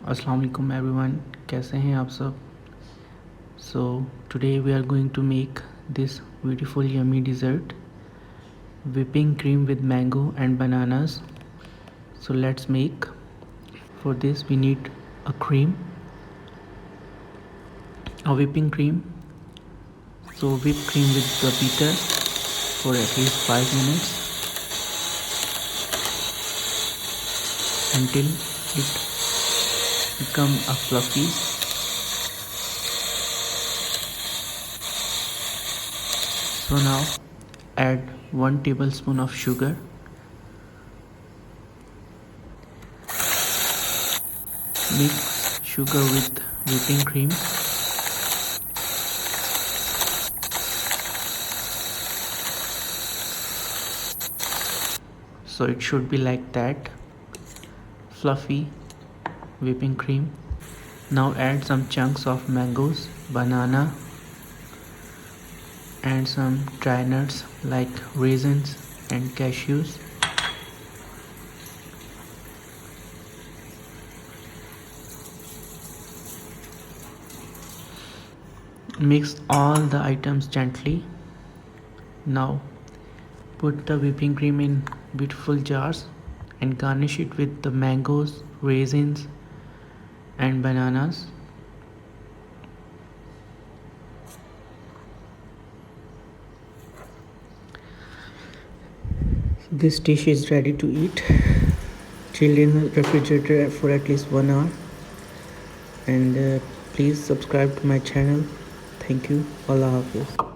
अस्सलाम वालेकुम everyone, कैसे हैं आप सब? So today we are going to make this beautiful yummy dessert, whipping cream with mango and bananas. So let's make. For this we need a whipping cream. So whip cream with the beater for at least 5 minutes until it become a fluffy. So now add 1 tablespoon of sugar, mix sugar with whipping cream, so it should be like that, fluffy whipping cream. Now add some chunks of mangoes, banana and some dry nuts like raisins and cashews. Mix all the items gently. Now put the whipping cream in beautiful jars and garnish it with the mangoes, raisins and bananas. This dish is ready to eat. Chilled in the refrigerator for at least 1 hour. And please subscribe to my channel. Thank you. Allah Hafiz.